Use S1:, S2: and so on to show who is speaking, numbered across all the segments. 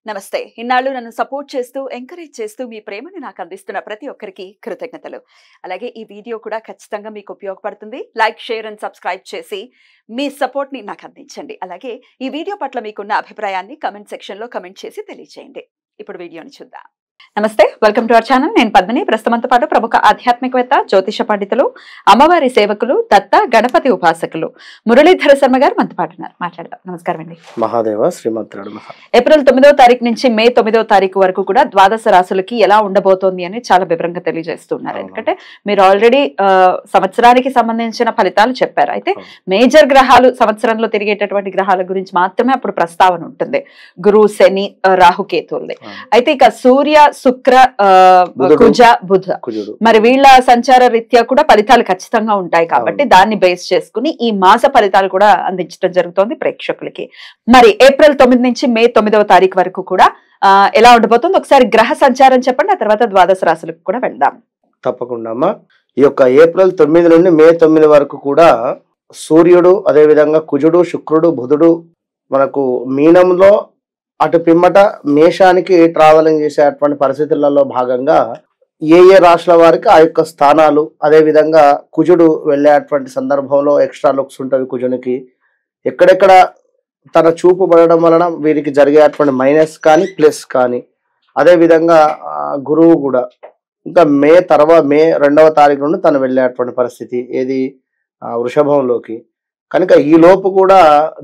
S1: నమస్తే. ఇన్నాళ్ళు నన్ను సపోర్ట్ చేస్తూ, ఎంకరేజ్ చేస్తూ మీ ప్రేమను నాకు అందిస్తున్న ప్రతి ఒక్కరికి కృతజ్ఞతలు. అలాగే ఈ వీడియో కూడా ఖచ్చితంగా మీకు ఉపయోగపడుతుంది. లైక్, షేర్ అండ్ సబ్స్క్రైబ్ చేసి మీ సపోర్ట్‌ని నాకు అందించండి. అలాగే ఈ వీడియో పట్ల మీకున్న అభిప్రాయాన్ని కామెంట్ సెక్షన్‌లో కామెంట్ చేసి తెలియజేయండి. ఇప్పుడు వీడియోని చూద్దాం. నమస్తే, వెల్కమ్ టు అవర్ ఛానల్. నేను పద్మిని. ప్రస్తుతంతో పాటు ప్రముఖ ఆధ్యాత్మికవేత్త, జ్యోతిష పండితులు, అమ్మవారి సేవకులు, దత్త గణపతి ఉపాసకులు మురళీధర శర్మ గారు మనతో పాటు ఉన్నారు. మాట్లాడదాం. నమస్కారం అండి.
S2: మహాదేవ శ్రీమంతుడు.
S1: ఏప్రిల్ 9వ తారీఖు నుంచి మే 9వ తారీఖు వరకు కూడా ద్వాదశ రాశులకి ఎలా ఉండబోతోంది అని చాలా వివరంగా తెలియజేస్తున్నారు. ఎందుకంటే మీరు ఆల్రెడీ సంవత్సరానికి సంబంధించిన ఫలితాలు చెప్పారు. అయితే మేజర్ గ్రహాలు, సంవత్సరంలో తిరిగేటటువంటి గ్రహాల గురించి మాత్రమే అప్పుడు ప్రస్తావన ఉంటుంది. గురు, శని, రాహుకేతువులది. అయితే ఇక సూర్య, శుక్ర, కుజ, బుధ మరి వీళ్ళ సంచార రీత్యా కూడా ఫలితాలు ఖచ్చితంగా ఉంటాయి. కాబట్టి దాన్ని బేస్ చేసుకుని ఈ మాస ఫలితాలు కూడా అందించడం జరుగుతోంది ప్రేక్షకులకి. మరి ఏప్రిల్ 9 నుంచి మే 9వ తారీఖు వరకు కూడా ఎలా ఉండబోతుంది, ఒకసారి గ్రహ సంచారం చెప్పండి. ఆ తర్వాత ద్వాదశ రాశులకు కూడా వెళ్దాం.
S2: తప్పకుండా అమ్మా. ఈ యొక్క ఏప్రిల్ 9 నుండి మే 9 వరకు కూడా సూర్యుడు, అదే విధంగా కుజుడు, శుక్రుడు, బుధుడు మనకు మీనంలో అటు పిమ్మట మేషానికి ట్రావెలింగ్ చేసేటువంటి పరిస్థితులలో భాగంగా ఏ రాశుల వారికి ఆ యొక్క స్థానాలు, అదే విధంగా కుజుడు వెళ్ళేటువంటి సందర్భంలో ఎక్స్ట్రా లుక్స్ ఉంటవి కుజునికి. ఎక్కడెక్కడ తన చూపు పడడం వలన వీరికి జరిగేటువంటి మైనస్ కానీ ప్లస్ కానీ, అదే విధంగా గురువు కూడా ఇంకా మే 2వ తారీఖు నుండి తను వెళ్ళేటువంటి పరిస్థితి ఏది వృషభంలోకి. కనుక ఈ లోపు కూడా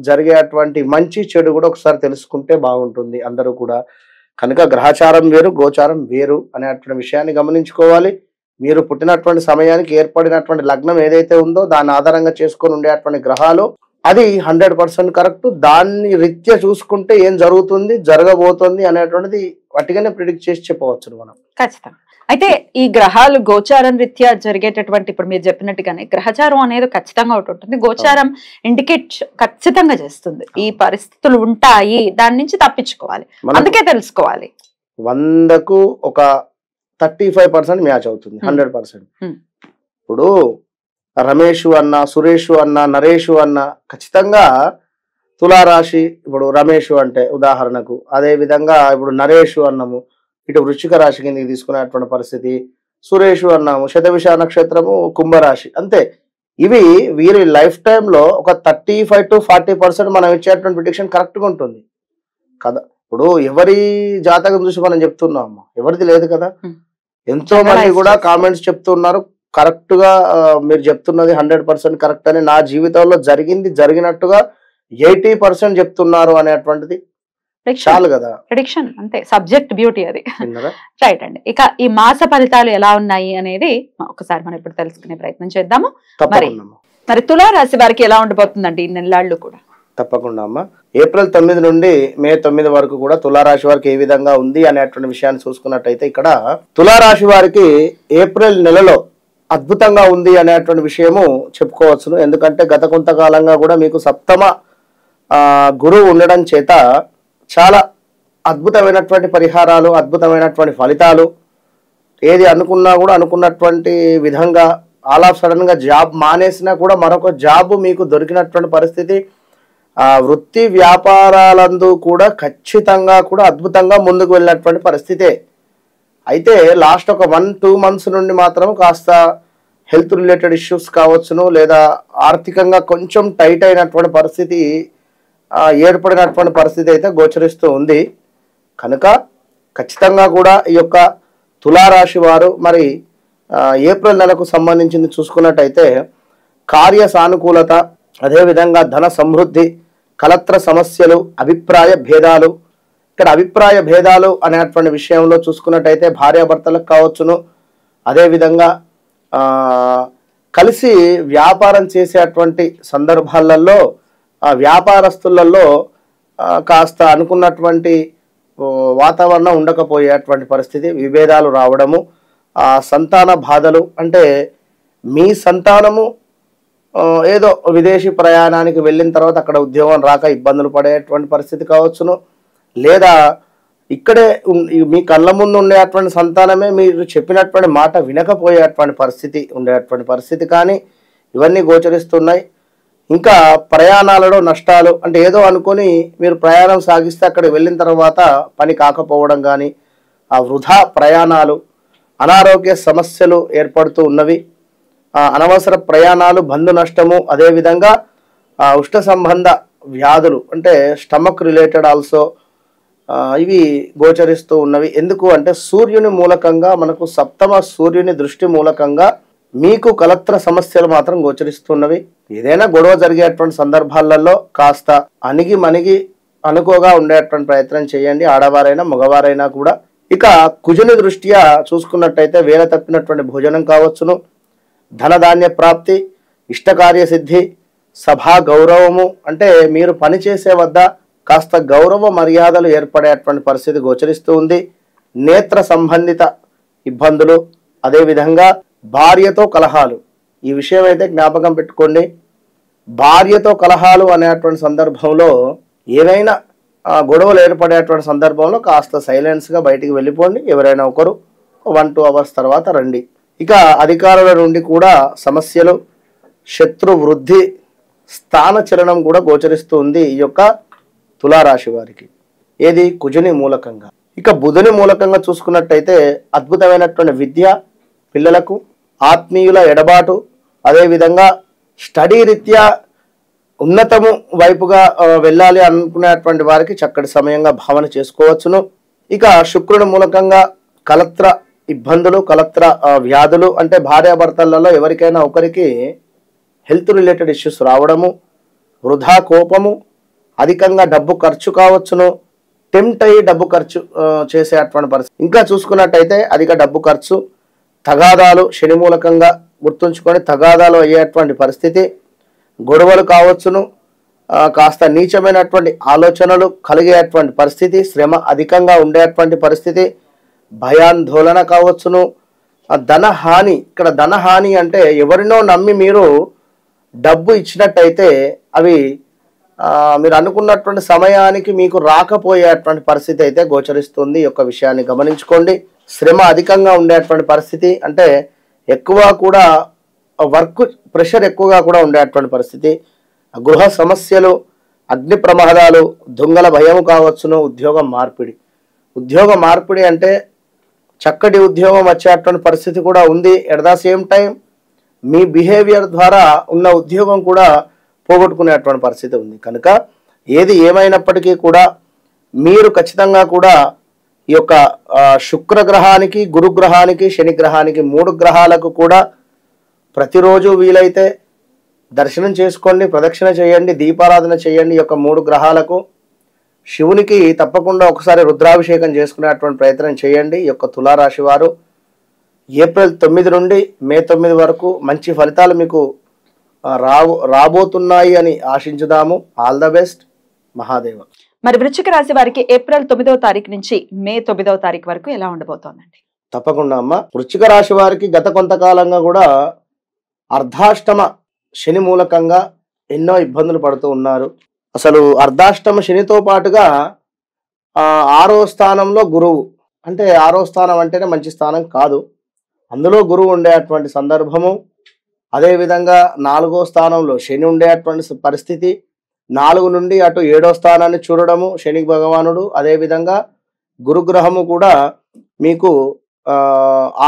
S2: జరిగేటువంటి మంచి చెడు కూడా ఒకసారి తెలుసుకుంటే బాగుంటుంది అందరూ కూడా. కనుక గ్రహచారం వేరు, గోచారం వేరు అనేటువంటి విషయాన్ని గమనించుకోవాలి. మీరు పుట్టినటువంటి సమయానికి ఏర్పడినటువంటి లగ్నం ఏదైతే ఉందో దాన్ని ఆధారంగా చేసుకొని ఉండేటువంటి గ్రహాలు అది 100% కరెక్ట్. దాన్ని రీత్యా చూసుకుంటే ఏం జరుగుతుంది, జరగబోతుంది అనేటువంటిది వాటిగానే ప్రిడిక్ట్ చేసి చెప్పవచ్చు మనం.
S1: ఖచ్చితంగా. అయితే ఈ గ్రహాలు గోచారం రీత్యా జరిగేటటువంటి, ఇప్పుడు మీరు చెప్పినట్టుగానే గ్రహచారం అనేది ఖచ్చితంగా ఒకటి ఉంటుంది. గోచారం ఇండికేట్ ఖచ్చితంగా చేస్తుంది ఈ పరిస్థితులు ఉంటాయి, దాని నుంచి తప్పించుకోవాలి, అందుకే తెలుసుకోవాలి.
S2: 100కు ఒక 35% మ్యాచ్ అవుతుంది, 100%. ఇప్పుడు రమేష్ అన్న, సురేష్ అన్న, నరేష్ అన్న ఖచ్చితంగా తులారాశి. ఇప్పుడు రమేష్ అంటే ఉదాహరణకు, అదే విధంగా ఇప్పుడు నరేష్ అన్నము ఇటు వృశ్చిక రాశి కిందకి తీసుకునేటువంటి పరిస్థితి. సురేష్ అన్నాము శతభిష నక్షత్రము కుంభరాశి. అంతే. ఇవి వీరి లైఫ్ టైంలో ఒక 35 to 40% మనం ఇచ్చేటువంటి ప్రిడిక్షన్ కరెక్ట్గా ఉంటుంది కదా. ఇప్పుడు ఎవరి జాతకం చూసి మనం చెప్తున్నాము, ఎవరిది లేదు కదా. ఎంతో మంది కూడా కామెంట్స్ చెప్తున్నారు కరెక్ట్ గా మీరు చెప్తున్నది 100% కరెక్ట్ అని. నా జీవితంలో జరిగినట్టుగా 80% చెప్తున్నారు అనేటువంటిది చాలు కదా.
S1: ప్రిడిక్షన్ అంతే, సబ్జెక్ట్ బ్యూటీ అది. రైట్ అండి. ఇక ఈ మాస ఫలితాలు ఎలా ఉన్నాయి అనేది ఒకసారి మనం ఇప్పుడు తెలుసుకునే ప్రయత్నం చేద్దాము. మరి తులారాశి వారికి ఎలా ఉండబోతుందండి ఈ నెలలు కూడా?
S2: తప్పకుండా అమ్మా. ఏప్రిల్ 9 నుండి మే 9 వరకు కూడా తులారాశి వారికి ఏ విధంగా ఉంది అనేటువంటి విషయాన్ని చూసుకున్నట్టయితే ఇక్కడ తులారాశి వారికి ఏప్రిల్ నెలలో అద్భుతంగా ఉంది అనేటువంటి విషయము చెప్పుకోవచ్చును. ఎందుకంటే గత కొంతకాలంగా కూడా మీకు సప్తమ గురువు ఉండడం చేత చాలా అద్భుతమైనటువంటి పరిహారాలు, అద్భుతమైనటువంటి ఫలితాలు, ఏది అనుకున్నా కూడా అనుకున్నటువంటి విధంగా ఆల్ ఆఫ్ సడన్ గా జాబ్ మానేసినా కూడా మరొక జాబ్ మీకు దొరికినటువంటి పరిస్థితి. వృత్తి వ్యాపారాలందు కూడా ఖచ్చితంగా కూడా అద్భుతంగా ముందుకు వెళ్ళినటువంటి పరిస్థితే. అయితే లాస్ట్ ఒక 1-2 months నుండి మాత్రం కాస్త హెల్త్ రిలేటెడ్ ఇష్యూస్ కావచ్చును, లేదా ఆర్థికంగా కొంచెం టైట్ అయినటువంటి పరిస్థితి ఏర్పడినటువంటి పరిస్థితి అయితే గోచరిస్తూ ఉంది. కనుక ఖచ్చితంగా కూడా ఈ యొక్క తులారాశి వారు మరి ఏప్రిల్ నెలకు సంబంధించింది చూసుకున్నట్టయితే కార్య సానుకూలత, అదేవిధంగా ధన సమృద్ధి, కలత్ర సమస్యలు, అభిప్రాయ భేదాలు. ఇక్కడ అభిప్రాయ భేదాలు అనేటువంటి విషయంలో చూసుకున్నట్టయితే భార్యాభర్తలకు కావచ్చును, అదేవిధంగా కలిసి వ్యాపారం చేసేటువంటి సందర్భాలలో వ్యాపారస్తులలో కాస్త అనుకున్నటువంటి వాతావరణం ఉండకపోయేటువంటి పరిస్థితి, విభేదాలు రావడము, సంతాన బాధలు. అంటే మీ సంతానము ఏదో విదేశీ ప్రయాణానికి వెళ్ళిన తర్వాత అక్కడ ఉద్యోగం రాక ఇబ్బందులు పడేటువంటి పరిస్థితి కావచ్చును, లేదా ఇక్కడే మీ కళ్ళ ముందు ఉండేటువంటి సంతానమే మీరు చెప్పినటువంటి మాట వినకపోయేటువంటి పరిస్థితి ఉండేటువంటి పరిస్థితి కానీ ఇవన్నీ గోచరిస్తున్నాయి. ఇంకా ప్రయాణాలలో నష్టాలు, అంటే ఏదో అనుకొని మీరు ప్రయాణం సాగిస్తే అక్కడ వెళ్ళిన తర్వాత పని కాకపోవడం కానీ, ఆ వృధా ప్రయాణాలు, అనారోగ్య సమస్యలు ఏర్పడుతూ ఉన్నవి, అనవసర ప్రయాణాలు, బంధు నష్టము, అదేవిధంగా ఉష్ణ సంబంధ వ్యాధులు అంటే స్టమక్ రిలేటెడ్ ఆల్సో ఇవి గోచరిస్తూ ఉన్నవి. ఎందుకు అంటే సూర్యుని మూలకంగా, మనకు సప్తమ సూర్యుని దృష్టి మూలకంగా మీకు కలత్ర సమస్యలు మాత్రం గోచరిస్తున్నవి. ఏదైనా గొడవ జరిగేటువంటి సందర్భాలలో కాస్త అణిగి మణిగి అనుకోగా ఉండేటువంటి ప్రయత్నం చేయండి, ఆడవారైనా మగవారైనా కూడా. ఇక కుజుని దృష్ట్యా చూసుకున్నట్టయితే వేల తప్పినటువంటి భోజనం కావచ్చును, ధనధాన్య ప్రాప్తి, ఇష్టకార్య సిద్ధి, సభా గౌరవము, అంటే మీరు పనిచేసే వద్ద కాస్త గౌరవ మర్యాదలు ఏర్పడేటువంటి పరిస్థితి గోచరిస్తూ ఉంది. నేత్ర సంబంధిత ఇబ్బందులు, అదేవిధంగా భార్యతో కలహాలు, ఈ విషయం అయితే జ్ఞాపకం పెట్టుకోండి. భార్యతో కలహాలు అనేటువంటి సందర్భంలో ఏవైనా గొడవలు ఏర్పడేటువంటి సందర్భంలో కాస్త సైలెన్స్గా బయటికి వెళ్ళిపోండి. ఎవరైనా ఒకరు 1-2 అవర్స్ తర్వాత రండి. ఇక అధికారుల నుండి కూడా సమస్యలు, శత్రు వృద్ధి, స్థాన చలనం కూడా గోచరిస్తూ ఉంది ఈ యొక్క తులారాశి వారికి. ఏది? కుజుని మూలకంగా. ఇక బుధుని మూలకంగా చూసుకున్నట్టయితే అద్భుతమైనటువంటి విద్య, పిల్లలకు ఆత్మీయుల ఎడబాటు, అదేవిధంగా స్టడీ రీత్యా ఉన్నతము వైపుగా వెళ్ళాలి అనుకునేటువంటి వారికి చక్కటి సమయంగా భావన చేసుకోవచ్చును. ఇక శుక్రుని మూలకంగా కలత్ర ఇబ్బందులు, కలత్ర వ్యాధులు, అంటే భార్యాభర్తలలో ఎవరికైనా ఒకరికి హెల్త్ రిలేటెడ్ ఇష్యూస్ రావడము, వృధా కోపము, అధికంగా డబ్బు ఖర్చు కావచ్చును, టెంప్ట్ అయ్యి డబ్బు ఖర్చు చేసేటువంటి పరిస్థితి. ఇంకా చూసుకున్నట్టయితే అధిక డబ్బు ఖర్చు, తగాదాలు, శని మూలకంగా గుర్తుంచుకొని తగాదాలు అయ్యేటువంటి పరిస్థితి, గొడవలు కావచ్చును, కాస్త నీచమైనటువంటి ఆలోచనలు కలిగేటువంటి పరిస్థితి, శ్రమ అధికంగా ఉండేటువంటి పరిస్థితి, భయాందోళన కావచ్చును, ధనహాని. ఇక్కడ ధనహాని అంటే ఎవరినో నమ్మి మీరు డబ్బు ఇచ్చినట్టయితే అవి మీరు అనుకున్నటువంటి సమయానికి మీకు రాకపోయేటువంటి పరిస్థితి అయితే గోచరిస్తుంది. ఈ యొక్క విషయాన్ని గమనించుకోండి. శ్రమ అధికంగా ఉండేటువంటి పరిస్థితి, అంటే ఎక్కువ కూడా వర్క్ ప్రెషర్ ఎక్కువగా కూడా ఉండేటువంటి పరిస్థితి, గృహ సమస్యలు, అగ్ని ప్రమాదాలు, దొంగల భయం కావచ్చును, ఉద్యోగ మార్పిడి అంటే చక్కటి ఉద్యోగం వచ్చేటువంటి పరిస్థితి కూడా ఉంది. At the same time me behaviour ద్వారా ఉన్న ఉద్యోగం కూడా పోగొట్టుకునేటువంటి పరిస్థితి ఉంది. కనుక ఏది ఏమైనప్పటికీ కూడా మీరు ఖచ్చితంగా కూడా ఈ యొక్క శుక్రగ్రహానికి, గురుగ్రహానికి, శనిగ్రహానికి 3 గ్రహాలకు కూడా ప్రతిరోజు వీలైతే దర్శనం చేసుకోండి, ప్రదక్షిణ చేయండి, దీపారాధన చేయండి. ఈ యొక్క 3 గ్రహాలకు శివునికి తప్పకుండా ఒకసారి రుద్రాభిషేకం చేసుకునేటువంటి ప్రయత్నం చేయండి. ఈ యొక్క తులారాశి వారు ఏప్రిల్ 9 నుండి మే 9 వరకు మంచి ఫలితాలు మీకు రాబోతున్నాయి అని ఆశించుదాము. All the best. మహాదేవ.
S1: మరి వృశ్చిక రాశి వారికి ఏప్రిల్ 9వ తారీఖు నుంచి మే 9వ తారీఖు వరకు ఎలా ఉండబోతోందండి?
S2: తప్పకుండా అమ్మ. వృశ్చిక రాశి వారికి గత కొంతకాలంగా కూడా అర్ధాష్టమ శని మూలకంగా ఎన్నో ఇబ్బందులు పడుతూ ఉన్నారు. అసలు అర్ధాష్టమ శనితో పాటుగా 6వ స్థానంలో గురువు, అంటే 6వ స్థానం అంటేనే మంచి స్థానం కాదు, అందులో గురువు ఉండేటువంటి సందర్భము. అదేవిధంగా 4వ స్థానంలో శని ఉండేటువంటి పరిస్థితి, 4 నుండి అటు 7వ స్థానాన్ని చూడడము శని భగవానుడు. అదేవిధంగా గురుగ్రహము కూడా మీకు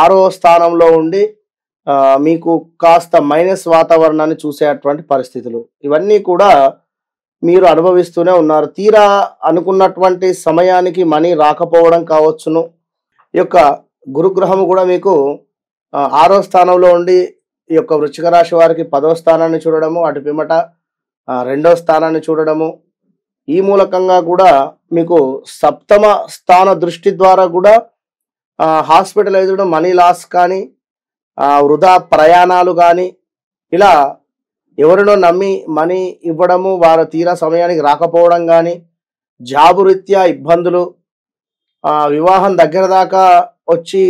S2: 6వ స్థానంలో ఉండి మీకు కాస్త మైనస్ వాతావరణాన్ని చూసేటువంటి పరిస్థితులు, ఇవన్నీ కూడా మీరు అనుభవిస్తూనే ఉన్నారు. తీరా అనుకున్నటువంటి సమయానికి మనీ రాకపోవడం కావచ్చును. ఈ యొక్క గురుగ్రహము కూడా మీకు 6వ స్థానంలో ఉండి ఈ యొక్క వృశ్చిక రాశి వారికి 10వ స్థానాన్ని చూడడము, అటు పిమ్మట 2వ స్థానాన్ని చూడడము, ఈ మూలకంగా కూడా మీకు సప్తమ స్థాన దృష్టి ద్వారా కూడా హాస్పిటలైజ్డ్ మనీ లాస్ కానీ, వృధా ప్రయాణాలు కానీ, ఇలా ఎవరినో నమ్మి మనీ ఇవ్వడము, వారు తీరా సమయానికి రాకపోవడం కానీ, జాబు రీత్యా ఇబ్బందులు, వివాహం దగ్గర దాకా వచ్చి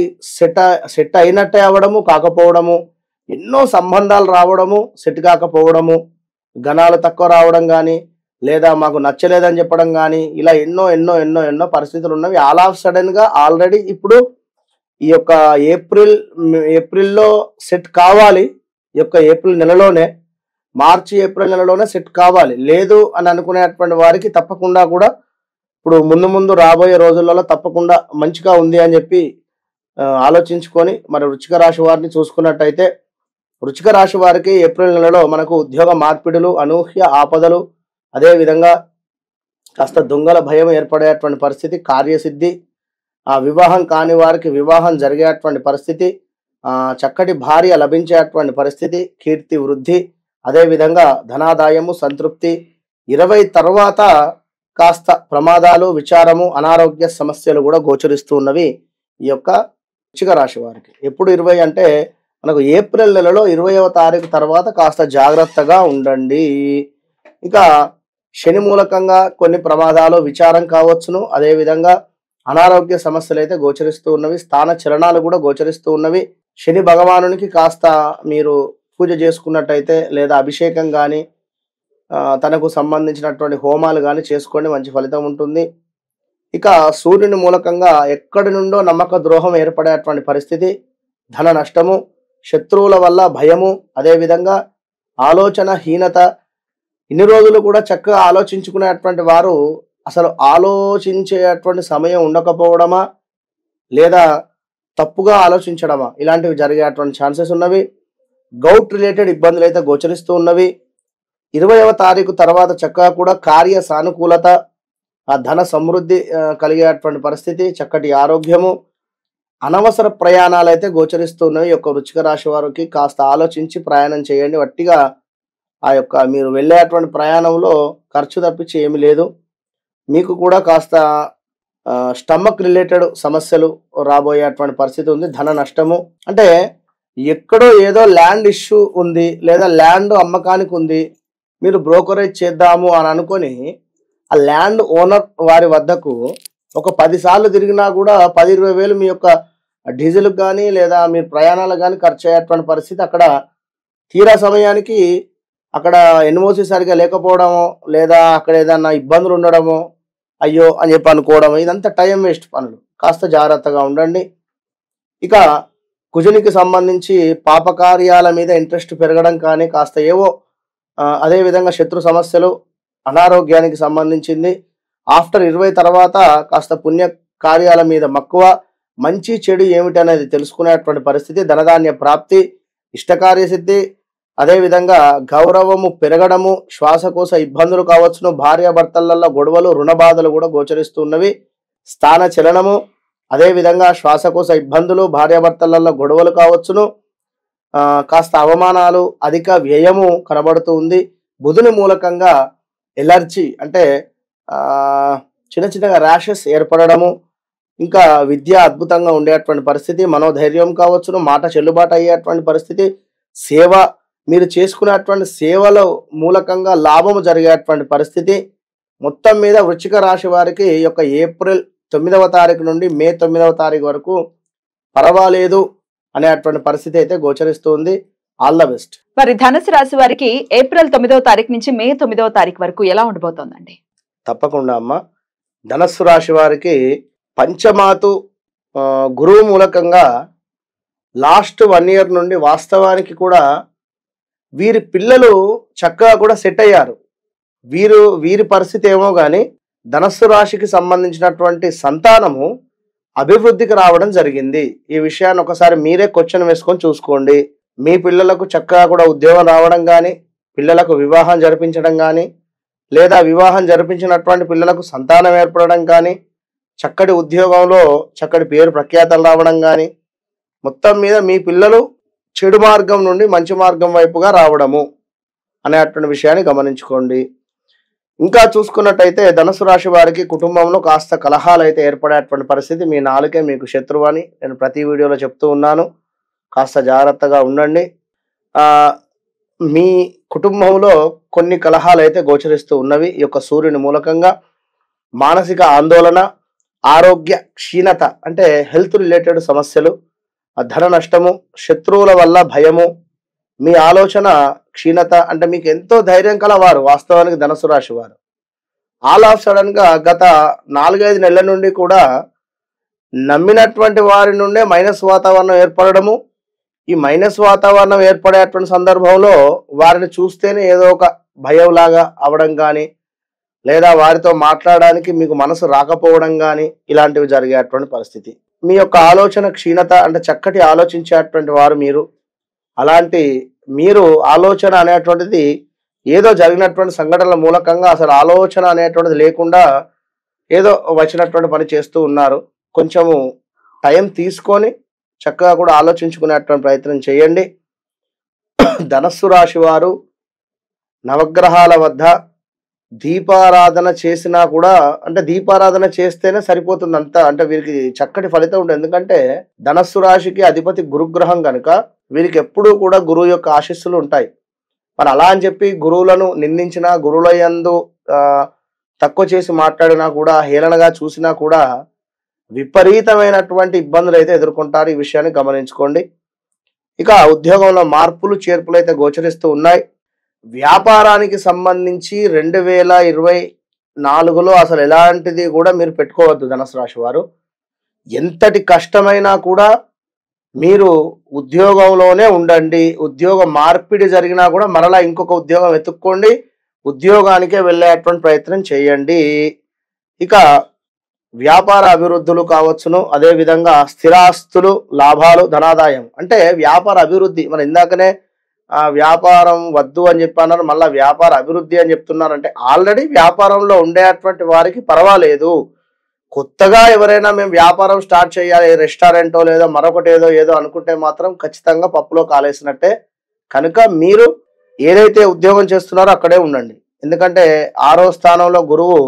S2: సెట్ అయినట్టే అవ్వడము కాకపోవడము, ఎన్నో సంబంధాలు రావడము సెట్ కాకపోవడము, గణాలు తక్కువ రావడం కానీ, లేదా మాకు నచ్చలేదని చెప్పడం కానీ, ఇలా ఎన్నో ఎన్నో ఎన్నో ఎన్నో పరిస్థితులు ఉన్నవి. ఆల్ ఆఫ్ సడన్గా ఆల్రెడీ ఇప్పుడు ఈ యొక్క ఏప్రిల్లో సెట్ కావాలి. ఈ యొక్క ఏప్రిల్ నెలలోనే మార్చి ఏప్రిల్ నెలలోనే సెట్ కావాలి. లేదు అని అనుకునేటువంటి వారికి తప్పకుండా కూడా ఇప్పుడు ముందు రాబోయే రోజులలో తప్పకుండా మంచిగా ఉంది అని చెప్పి ఆలోచించుకొని మరి వృశ్చిక రాశి వారిని చూసుకున్నట్టయితే, వృశ్చిక రాశి వారికి ఏప్రిల్ నెలలో మనకు ఉద్యోగ మార్పిడులు, అనూహ్య ఆపదలు, అదేవిధంగా కాస్త దొంగల భయం ఏర్పడేటువంటి పరిస్థితి, కార్యసిద్ధి, వివాహం కాని వారికి వివాహం జరిగేటువంటి పరిస్థితి, చక్కటి భార్య లభించేటువంటి పరిస్థితి, కీర్తి వృద్ధి, అదేవిధంగా ధనాదాయము, సంతృప్తి. 20 తర్వాత కాస్త ప్రమాదాలు, విచారము, అనారోగ్య సమస్యలు కూడా గోచరిస్తూ ఉన్నవి ఈ యొక్క వృశ్చిక రాశి వారికి. ఎప్పుడు 20 అంటే మనకు ఏప్రిల్ నెలలో 20వ తారీఖు తర్వాత కాస్త జాగ్రత్తగా ఉండండి. ఇక శని మూలకంగా కొన్ని ప్రమాదాలు, విచారం కావచ్చును. అదేవిధంగా అనారోగ్య సమస్యలు అయితే గోచరిస్తూ ఉన్నవి. స్థాన చలనాలు కూడా గోచరిస్తూ ఉన్నవి. శని భగవానునికి కాస్త మీరు పూజ చేసుకున్నట్టయితే లేదా అభిషేకం కానీ తనకు సంబంధించినటువంటి హోమాలు కానీ చేసుకోండి, మంచి ఫలితం ఉంటుంది. ఇక సూర్యుని మూలకంగా ఎక్కడి నుండో నమ్మక ద్రోహం ఏర్పడేటువంటి పరిస్థితి, ధన నష్టము, శత్రువుల వల్ల భయము, అదేవిధంగా ఆలోచన హీనత. ఇన్ని రోజులు కూడా చక్కగా ఆలోచించుకునేటువంటి వారు అసలు ఆలోచించేటువంటి సమయం ఉండకపోవడమా లేదా తప్పుగా ఆలోచించడమా, ఇలాంటివి జరిగేటువంటి ఛాన్సెస్ ఉన్నవి. గౌట్ రిలేటెడ్ ఇబ్బందులు అయితే గోచరిస్తూ ఉన్నవి. 20వ తారీఖు తర్వాత చక్కగా కూడా కార్య సానుకూలత, ధన సమృద్ధి కలిగేటువంటి పరిస్థితి, చక్కటి ఆరోగ్యము, అనవసర ప్రయాణాలు అయితే గోచరిస్తున్నాయి. యొక్క వృశ్చిక రాశి వారికి కాస్త ఆలోచించి ప్రయాణం చేయండి. వట్టిగా మీరు వెళ్ళేటువంటి ప్రయాణంలో ఖర్చు తప్పించి ఏమీ లేదు. మీకు కూడా కాస్త స్టమక్ రిలేటెడ్ సమస్యలు రాబోయేటువంటి పరిస్థితి ఉంది. ధన నష్టము అంటే ఎక్కడో ఏదో ల్యాండ్ ఇష్యూ ఉంది లేదా ల్యాండ్ అమ్మకానికి ఉంది, మీరు బ్రోకరేజ్ చేద్దాము అని అనుకొని ఆ ల్యాండ్ ఓనర్ వారి వద్దకు ఒక 10 సార్లు తిరిగినా కూడా 10-20 వేలు మీ యొక్క డీజిల్కి కానీ లేదా మీ ప్రయాణాలకు కానీ ఖర్చు అయ్యేటువంటి పరిస్థితి. అక్కడ తీరా సమయానికి అక్కడ ఎన్ఓసి సరిగా లేకపోవడమో లేదా అక్కడ ఏదన్నా ఇబ్బందులు ఉండడమో అయ్యో అని చెప్పి అనుకోవడము, ఇదంతా టైం వేస్ట్ పనులు. కాస్త జాగ్రత్తగా ఉండండి. ఇక కుజునికి సంబంధించి పాపకార్యాల మీద ఇంట్రెస్ట్ పెరగడం కానీ కాస్త ఏవో, అదేవిధంగా శత్రు సమస్యలు, అనారోగ్యానికి సంబంధించింది. ఆఫ్టర్ 20 తర్వాత కాస్త పుణ్య కార్యాల మీద మక్కువ, మంచి చెడు ఏమిటి అనేది తెలుసుకునేటువంటి పరిస్థితి, ధనధాన్య ప్రాప్తి, ఇష్టకార్యసిద్ధి, అదేవిధంగా గౌరవము పెరగడము, శ్వాసకోశ ఇబ్బందులు కావచ్చును, భార్యాభర్తలలో గొడవలు, రుణ బాధలు కూడా గోచరిస్తున్నవి. స్థాన చలనము, అదేవిధంగా శ్వాసకోశ ఇబ్బందులు, భార్యాభర్తలలో గొడవలు కావచ్చును, కాస్త అవమానాలు, అధిక వ్యయము కనబడుతూ ఉంది. బుధుని మూలకంగా ఎలర్జీ అంటే చిన్నగా ర్యాషెస్ ఏర్పడము, ఇంకా విద్య అద్భుతంగా ఉండేటువంటి పరిస్థితి, మనోధైర్యం కావచ్చును, మాట చెల్లుబాటు అయ్యేటువంటి పరిస్థితి, సేవ మీరు చేసుకునేటువంటి సేవల మూలకంగా లాభము జరిగేటువంటి పరిస్థితి. మొత్తం మీద వృశ్చిక రాశి వారికి ఈ యొక్క ఏప్రిల్ 9వ తారీఖు నుండి మే 9వ తారీఖు వరకు పర్వాలేదు అనేటువంటి పరిస్థితి అయితే గోచరిస్తుంది. All the best.
S1: మరి ధనుసు రాశి వారికి ఏప్రిల్ 9వ తారీఖు నుంచి మే 9వ తారీఖు వరకు ఎలా ఉండబోతోందండి?
S2: తప్పకుండా అమ్మ, ధనస్సు రాశి వారికి పంచమాతు గురువు మూలకంగా లాస్ట్ 1 ఇయర్ నుండి వాస్తవానికి కూడా వీరి పిల్లలు చక్కగా కూడా సెట్ అయ్యారు. వీరి పరిస్థితి ఏమో కానీ ధనస్సు రాశికి సంబంధించినటువంటి సంతానము అభివృద్ధికి రావడం జరిగింది. ఈ విషయాన్ని ఒకసారి మీరే క్వశ్చన్ వేసుకొని చూసుకోండి. మీ పిల్లలకు చక్కగా కూడా ఉద్యోగం రావడం కానీ, పిల్లలకు వివాహం జరిపించడం కానీ, లేదా వివాహం జరిపించినటువంటి పిల్లలకు సంతానం ఏర్పడడం కానీ, చక్కటి ఉద్యోగంలో చక్కటి పేరు ప్రఖ్యాతలు రావడం కానీ, మొత్తం మీద మీ పిల్లలు చెడు మార్గం నుండి మంచి మార్గం వైపుగా రావడము అనేటువంటి విషయాన్ని గమనించుకోండి. ఇంకా చూసుకున్నట్టయితే ధనుసు రాశి వారికి కుటుంబంలో కాస్త కలహాలు అయితే ఏర్పడేటువంటి పరిస్థితి. మీ నాలుకే మీకు శత్రువు అని నేను ప్రతి వీడియోలో చెప్తూ ఉన్నాను. కాస్త జాగ్రత్తగా ఉండండి. మీ కుటుంబంలో కొన్ని కలహాలు అయితే గోచరిస్తూ ఉన్నవి. ఈ యొక్క సూర్యుని మూలకంగా మానసిక ఆందోళన, ఆరోగ్య క్షీణత అంటే హెల్త్ రిలేటెడ్ సమస్యలు, ధన నష్టము, శత్రువుల వల్ల భయము, మీ ఆలోచన క్షీణత అంటే మీకు ఎంతో ధైర్యం కలవారు వాస్తవానికి ధనుసు రాశి వారు. ఆల్ ఆఫ్ సడన్ గా గత 4-5 నెలల నుండి కూడా నమ్మినటువంటి వారి నుండే మైనస్ వాతావరణం ఏర్పడము, ఈ మైనస్ వాతావరణం ఏర్పడేటువంటి సందర్భంలో వారిని చూస్తేనే ఏదో ఒక భయంలాగా అవడం కానీ, లేదా వారితో మాట్లాడడానికి మీకు మనసు రాకపోవడం కానీ ఇలాంటివి జరిగేటువంటి పరిస్థితి. మీ యొక్క ఆలోచన క్షీణత, అంటే చక్కటి ఆలోచించేటువంటి వారు మీరు. అలాంటి మీరు ఆలోచన అనేటువంటిది ఏదో జరిగినటువంటి సంఘటనల మూలకంగా అసలు ఆలోచన అనేటువంటిది లేకుండా ఏదో వచ్చినటువంటి పని చేస్తూ ఉన్నారు. కొంచెము టైం తీసుకొని చక్కగా కూడా ఆలోచించుకునేటువంటి ప్రయత్నం చేయండి. ధనస్సు రాశి వారు నవగ్రహాల వద్ద దీపారాధన చేసినా కూడా, అంటే దీపారాధన చేస్తేనే సరిపోతుంది అంతా, అంటే వీరికి చక్కటి ఫలితం ఉంటుంది. ఎందుకంటే ధనస్సు రాశికి అధిపతి గురుగ్రహం కనుక వీరికి ఎప్పుడూ కూడా గురువు యొక్క ఆశీస్సులు ఉంటాయి. మరి అలా అని చెప్పి గురువులను నిందించినా, గురువుల యందు తక్కువ చేసి మాట్లాడినా కూడా, హేళనగా చూసినా కూడా విపరీతమైనటువంటి ఇబ్బందులు అయితే ఎదుర్కొంటారు. ఈ విషయాన్ని గమనించుకోండి. ఇక ఉద్యోగంలో మార్పులు చేర్పులు అయితే గోచరిస్తూ ఉన్నాయి. వ్యాపారానికి సంబంధించి 2024లో అసలు ఎలాంటిది కూడా మీరు పెట్టుకోవద్దు ధనుసు రాశి వారు. ఎంతటి కష్టమైనా కూడా మీరు ఉద్యోగంలోనే ఉండండి. ఉద్యోగ మార్పిడి జరిగినా కూడా మరలా ఇంకొక ఉద్యోగం వెతుక్కోండి, ఉద్యోగానికే వెళ్ళేటువంటి ప్రయత్నం చేయండి. ఇక వ్యాపార అభివృద్ధులు కావచ్చును, అదేవిధంగా స్థిరాస్తులు, లాభాలు, ధనాదాయం. అంటే వ్యాపార అభివృద్ధి, మన ఇందాకనే వ్యాపారం వద్దు అని చెప్పన్నారు, మళ్ళీ వ్యాపార అభివృద్ధి అని చెప్తున్నారంటే ఆల్రెడీ వ్యాపారంలో ఉండేటువంటి వారికి పర్వాలేదు. కొత్తగా ఎవరైనా మేము వ్యాపారం స్టార్ట్ చేయాలి, రెస్టారెంటో లేదా మరొకటి ఏదో అనుకుంటే మాత్రం ఖచ్చితంగా పప్పులో కాలేసినట్టే. కనుక మీరు ఏదైతే ఉద్యోగం చేస్తున్నారో అక్కడే ఉండండి. ఎందుకంటే 6వ స్థానంలో గురువు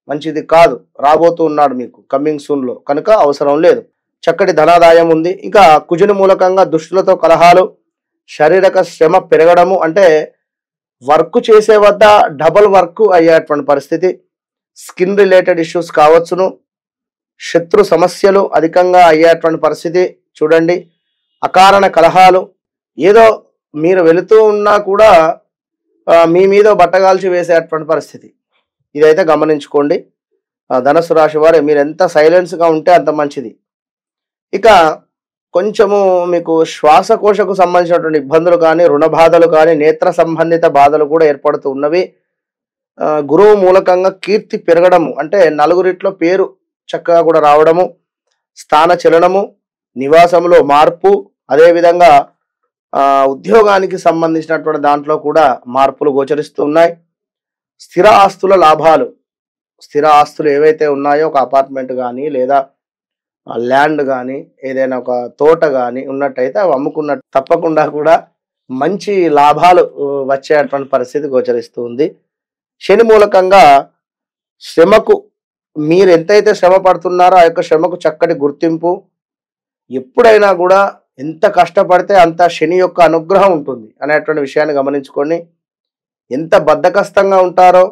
S2: మంచిది కాదు, రాబోతూ ఉన్నాడు మీకు కమింగ్ సూన్ లో, కనుక అవసరం లేదు. చక్కటి ధనాదాయం ఉంది. ఇంకా కుజుని మూలకంగా దుష్టులతో కలహాలు, శారీరక శ్రమ పెరగడము, అంటే వర్క్ చేసే వద్ద డబుల్ వర్క్ అయ్యేటువంటి పరిస్థితి, స్కిన్ రిలేటెడ్ ఇష్యూస్ కావచ్చును, శత్రు సమస్యలు అధికంగా అయ్యేటువంటి పరిస్థితి. చూడండి, అకారణ కలహాలు, ఏదో మీరు వెళుతూ ఉన్నా కూడా మీ మీద బట్టగాల్చి వేసేటువంటి పరిస్థితి. ఇదైతే గమనించుకోండి. ధనుసు రాశి వారు మీరు ఎంత సైలెన్స్గా ఉంటే అంత మంచిది. ఇక కొంచెము మీకు శ్వాసకోశకు సంబంధించినటువంటి ఇబ్బందులు కానీ, రుణ బాధలు కానీ, నేత్ర సంబంధిత బాధలు కూడా ఏర్పడుతూ ఉన్నవి. గురువు మూలకంగా కీర్తి పెరగడము, అంటే నలుగురిట్లో పేరు చక్కగా కూడా రావడము, స్థాన చలనము, నివాసంలో మార్పు, అదేవిధంగా ఉద్యోగానికి సంబంధించినటువంటి దాంట్లో కూడా మార్పులు గోచరిస్తూ ఉన్నాయి. స్థిర ఆస్తుల లాభాలు, స్థిర ఆస్తులు ఏవైతే ఉన్నాయో, ఒక అపార్ట్మెంట్ కానీ లేదా ల్యాండ్ కానీ ఏదైనా ఒక తోట కానీ ఉన్నట్టయితే అవి అమ్ముకున్నట్టు తప్పకుండా కూడా మంచి లాభాలు వచ్చేటువంటి పరిస్థితి గోచరిస్తూ ఉంది. శని మూలకంగా శ్రమకు, మీరు ఎంతైతే శ్రమ పడుతున్నారో ఆ యొక్క శ్రమకు చక్కటి గుర్తింపు. ఎప్పుడైనా కూడా ఎంత కష్టపడితే అంత శని యొక్క అనుగ్రహం ఉంటుంది అనేటువంటి విషయాన్ని గమనించుకొని, ఎంత బద్ధకస్తంగా ఉంటారో,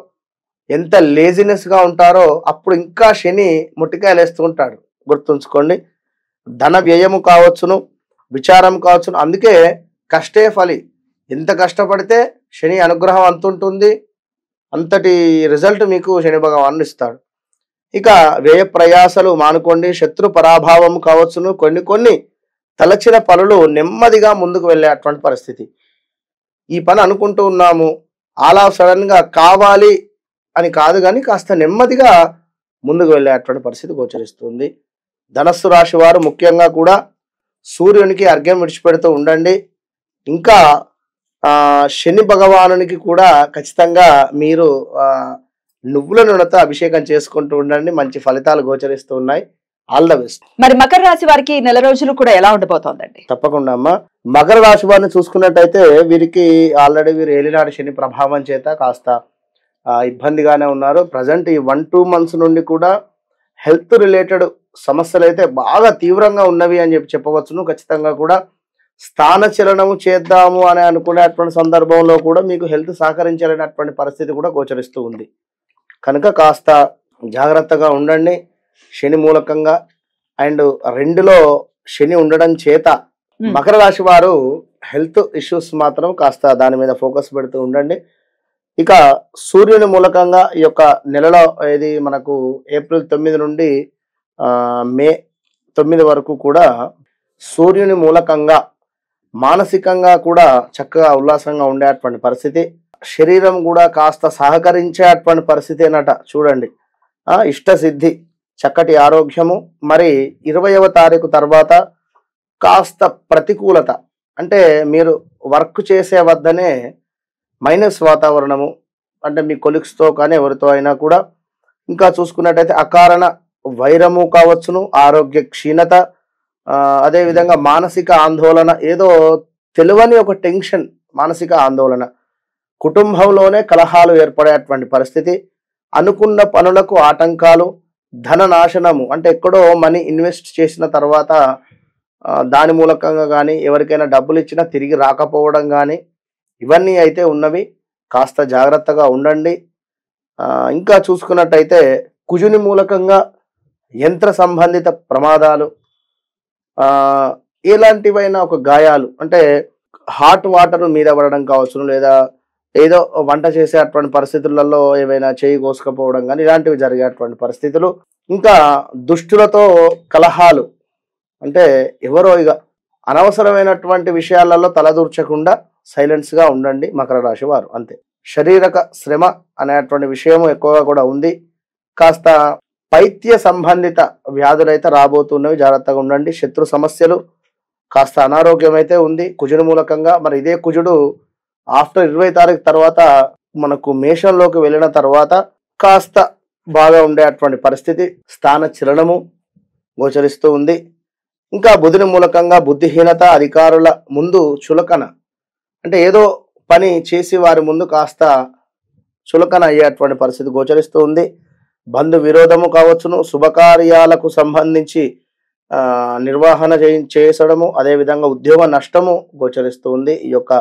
S2: ఎంత లేజినెస్గా ఉంటారో అప్పుడు ఇంకా శని ముట్టికాయలు వేస్తూ ఉంటాడు, గుర్తుంచుకోండి. ధన వ్యయము కావచ్చును, విచారం కావచ్చును. అందుకే కష్టే ఫలి, ఎంత కష్టపడితే శని అనుగ్రహం అంతుంటుంది, అంతటి రిజల్ట్ మీకు శని భగవానుడు ఇస్తాడు. ఇక వ్యయ ప్రయాసలు మానుకోండి. శత్రు పరాభావం కావచ్చును. కొన్ని తలచిన పనులు నెమ్మదిగా ముందుకు వెళ్ళేటువంటి పరిస్థితి. ఈ పని అనుకుంటూ ఉన్నాము, అలా సడన్గా కావాలి అని కాదు కానీ కాస్త నెమ్మదిగా ముందుకు వెళ్ళేటువంటి పరిస్థితి గోచరిస్తుంది. ధనస్సు రాశి వారు ముఖ్యంగా కూడా సూర్యునికి అర్ఘ్యం విడిచిపెడుతూ ఉండండి. ఇంకా శని భగవానునికి కూడా ఖచ్చితంగా మీరు నువ్వుల నూనెతో అభిషేకం చేసుకుంటూ ఉండండి. మంచి ఫలితాలు గోచరిస్తూ ఉన్నాయి. All the best.
S1: మరి మకర రాశి వారికి నెల రోజులు కూడా ఎలా ఉండబోతోందండి?
S2: తప్పకుండా అమ్మా. మకర రాశి వారిని చూసుకున్నట్టయితే వీరికి ఆల్రెడీ వీరు ఏలినాడు శని ప్రభావం చేత కాస్త ఇబ్బందిగానే ఉన్నారు. ప్రజెంట్ ఈ 1-2 months నుండి కూడా హెల్త్ రిలేటెడ్ సమస్యలు అయితే బాగా తీవ్రంగా ఉన్నవి అని చెప్పవచ్చును. ఖచ్చితంగా కూడా స్థాన చలనము చేద్దాము అని అనుకునేటువంటి సందర్భంలో కూడా మీకు హెల్త్ సహకరించలేనటువంటి పరిస్థితి కూడా గోచరిస్తూ ఉంది. కనుక కాస్త జాగ్రత్తగా ఉండండి. శని మూలకంగా అండ్ 2లో శని ఉండడం చేత మకర రాశి వారు హెల్త్ ఇష్యూస్ మాత్రం కాస్త దాని మీద ఫోకస్ పెడుతూ ఉండండి. ఇక సూర్యుని మూలకంగా ఈ యొక్క నెలలో ఇది మనకు ఏప్రిల్ 9 నుండి మే 9 వరకు కూడా సూర్యుని మూలకంగా మానసికంగా కూడా చక్కగా ఉల్లాసంగా ఉండేటువంటి పరిస్థితి, శరీరం కూడా కాస్త సహకరించేటువంటి పరిస్థితి అన్నట. చూడండి, ఇష్టసిద్ధి, చక్కటి ఆరోగ్యము. మరి 20వ తారీఖు తర్వాత కాస్త ప్రతికూలత, అంటే మీరు వర్క్ చేసే వద్దనే మైనస్ వాతావరణము, అంటే మీ కొలీగ్స్తో కానీ ఎవరితో అయినా కూడా. ఇంకా చూసుకున్నట్టయితే అకారణ వైరము కావచ్చును, ఆరోగ్య క్షీణత, అదేవిధంగా మానసిక ఆందోళన, ఏదో తెలియని ఒక టెన్షన్, మానసిక ఆందోళన, కుటుంబంలోనే కలహాలు ఏర్పడేటువంటి పరిస్థితి, అనుకున్న పనులకు ఆటంకాలు, ధన నాశనము, అంటే ఎక్కడో మనీ ఇన్వెస్ట్ చేసిన తర్వాత దాని మూలకంగా కానీ ఎవరికైనా డబ్బులు ఇచ్చినా తిరిగి రాకపోవడం కానీ, ఇవన్నీ అయితే ఉన్నవి. కాస్త జాగ్రత్తగా ఉండండి. ఇంకా చూసుకున్నట్టయితే కుజుని మూలకంగా యంత్ర సంబంధిత ప్రమాదాలు, ఎలాంటివైనా ఒక గాయాలు, అంటే హాట్ వాటర్ మీద పడడం కావచ్చును, లేదా ఏదో వంట చేసేటువంటి పరిస్థితులలో ఏవైనా చేయి కోసుకపోవడం కానీ ఇలాంటివి జరిగేటువంటి పరిస్థితులు. ఇంకా దుష్టులతో కలహాలు, అంటే ఎవరో ఇక అనవసరమైనటువంటి విషయాలలో తలదూర్చకుండా సైలెన్స్గా ఉండండి మకర రాశి వారు, అంతే. శారీరక శ్రమ అనేటువంటి విషయం ఎక్కువగా కూడా ఉంది. కాస్త పైత్య సంబంధిత వ్యాధులైతే రాబోతున్నవి, జాగ్రత్తగా ఉండండి. శత్రు సమస్యలు, కాస్త అనారోగ్యం అయితే ఉంది కుజుడు మూలకంగా. మరి ఇదే కుజుడు ఆఫ్టర్ 20 తారీఖు తర్వాత మనకు మేషంలోకి వెళ్ళిన తర్వాత కాస్త బాగా ఉండేటువంటి పరిస్థితి, స్థాన చలనము గోచరిస్తూ ఉంది. ఇంకా బుధుని మూలకంగా బుద్ధిహీనత, అధికారుల ముందు చులకన, అంటే ఏదో పని చేసి వారి ముందు కాస్త చులకన అయ్యేటువంటి పరిస్థితి గోచరిస్తూ ఉంది. బంధు విరోధము కావచ్చును, శుభకార్యాలకు సంబంధించి నిర్వహణ చేసడము, అదేవిధంగా ఉద్యోగ నష్టము గోచరిస్తూ ఉంది ఈ యొక్క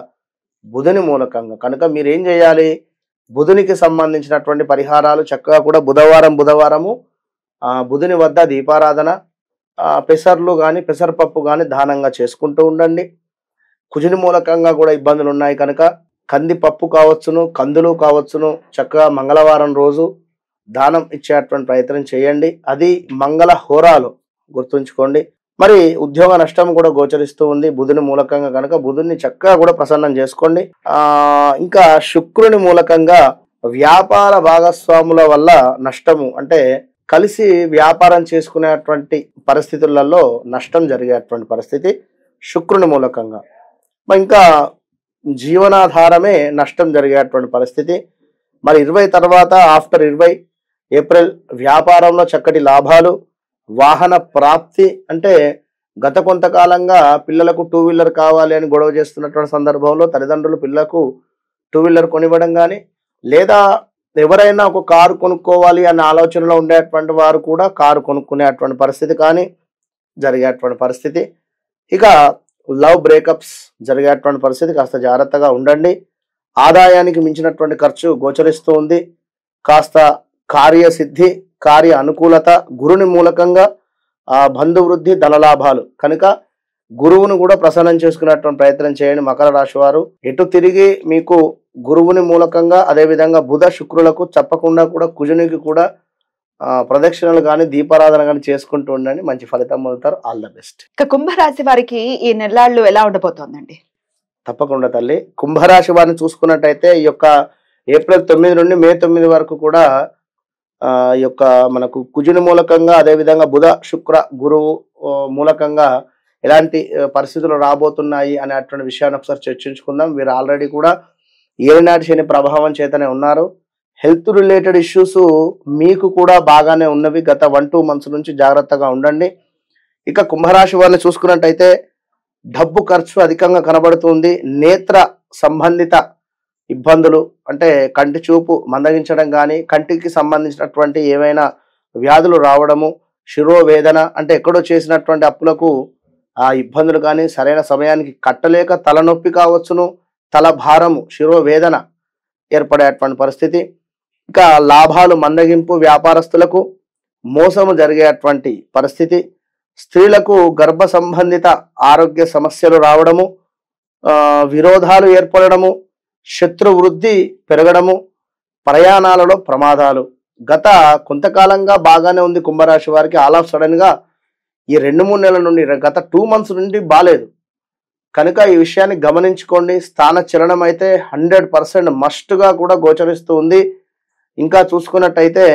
S2: బుధుని మూలకంగా. కనుక మీరేం చేయాలి, బుధునికి సంబంధించినటువంటి పరిహారాలు చక్కగా కూడా బుధవారము బుధుని వద్ద దీపారాధన, పెసర్లు కానీ పెసరపప్పు కానీ దానంగా చేసుకుంటూ ఉండండి. కుజుని మూలకంగా కూడా ఇబ్బందులు ఉన్నాయి కనుక కందిపప్పు కావచ్చును, కందులు కావచ్చును, చక్కగా మంగళవారం రోజు దానం ఇచ్చేటువంటి ప్రయత్నం చేయండి. అది మంగళ హోరాలు గుర్తుంచుకోండి. మరి ఉద్యోగ నష్టం కూడా గోచరిస్తూ ఉంది బుధుని మూలకంగా కనుక బుధుని చక్కగా కూడా ప్రసన్నం చేసుకోండి. ఇంకా శుక్రుని మూలకంగా వ్యాపార భాగస్వాముల వల్ల నష్టము, అంటే కలిసి వ్యాపారం చేసుకునేటువంటి పరిస్థితులలో నష్టం జరిగేటువంటి పరిస్థితి శుక్రుని మూలకంగా. ఇంకా జీవనాధారమే నష్టం జరిగేటువంటి పరిస్థితి. మరి 20 తర్వాత ఆఫ్టర్ 20 ఏప్రిల్ వ్యాపారంలో చక్కటి లాభాలు, వాహన ప్రాప్తి, అంటే గత కొంతకాలంగా పిల్లలకు 2 వీలర్ కావాలి అని గొడవ చేస్తున్నటువంటి సందర్భంలో తల్లిదండ్రులు పిల్లలకు 2 వీలర్ కొనివ్వడం కానీ, లేదా ఎవరైనా ఒక కారు కొనుక్కోవాలి అనే ఆలోచనలో ఉండేటువంటి వారు కూడా కారు కొనుక్కునేటువంటి పరిస్థితి కానీ జరిగేటువంటి పరిస్థితి. ఇక లవ్ బ్రేకప్స్ జరిగేటువంటి పరిస్థితి, కాస్త జాగ్రత్తగా ఉండండి. ఆదాయానికి మించినటువంటి ఖర్చు గోచరిస్తూ ఉంది. కాస్త కార్యసిద్ధి, కార్య అనుకూలత, గురుని మూలకంగా బంధువృద్ధి, ధనలాభాలు కనుక గురువును కూడా ప్రసన్నం చేసుకునేటువంటి ప్రయత్నం చేయండి మకర రాశి వారు. ఎటు తిరిగి మీకు గురువుని మూలకంగా, అదేవిధంగా బుధ శుక్రులకు తప్పకుండా కూడా కుజునికి కూడా ప్రదక్షిణలు కానీ దీపారాధన కానీ చేసుకుంటూ ఉండండి, మంచి ఫలితం పొందుతారు. All the best.
S1: ఇక కుంభరాశి వారికి ఈ నెలలు ఎలా ఉండబోతోందండి?
S2: తప్పకుండా తల్లి, కుంభరాశి వారిని చూసుకున్నట్టయితే ఈ యొక్క ఏప్రిల్ 9 నుండి మే 9 వరకు కూడా ఈ యొక్క మనకు కుజుని మూలకంగా, అదేవిధంగా బుధ శుక్ర గురువు మూలకంగా ఎలాంటి పరిస్థితులు రాబోతున్నాయి అనేటువంటి విషయాన్ని ఒకసారి చర్చించుకుందాం. వీరు ఆల్రెడీ కూడా ఏలినాటి శని ప్రభావం చేతనే ఉన్నారు. హెల్త్ రిలేటెడ్ ఇష్యూస్ మీకు కూడా బాగానే ఉన్నవి. గత 1-2 మంత్స్ నుంచి జాగ్రత్తగా ఉండండి. ఇక కుంభరాశి వారిని చూసుకున్నట్టయితే డబ్బు ఖర్చు అధికంగా కనబడుతుంది. నేత్ర సంబంధిత ఇబ్బందులు, అంటే కంటి చూపు మందగించడం కానీ, కంటికి సంబంధించినటువంటి ఏవైనా వ్యాధులు రావడము, శిరోవేదన, అంటే ఎక్కడో చేసినటువంటి అప్పులకు ఆ ఇబ్బందులు కానీ, సరైన సమయానికి కట్టలేక తలనొప్పి కావచ్చును, తల భారము, శిరోవేదన ఏర్పడేటువంటి పరిస్థితి. ఇంకా లాభాలు మందగింపు, వ్యాపారస్తులకు మోసము జరిగేటువంటి పరిస్థితి. స్త్రీలకు గర్భ సంబంధిత ఆరోగ్య సమస్యలు రావడము, విరోధాలు ఏర్పడము, శత్రు వృద్ధి పెరగడము, ప్రయాణాలలో ప్రమాదాలు. గత కొంతకాలంగా బాగానే ఉంది కుంభరాశి వారికి. ఆల్ ఆఫ్ సడన్ గా ఈ 2-3 నెలల నుండి, గత 2 మంత్స్ నుండి బాలేదు. కనుక ఈ విషయాన్ని గమనించుకోండి. స్థాన చలనం అయితే 100% మస్ట్గా కూడా గోచరిస్తూ ఉంది. ఇంకా చూసుకున్నట్టయితే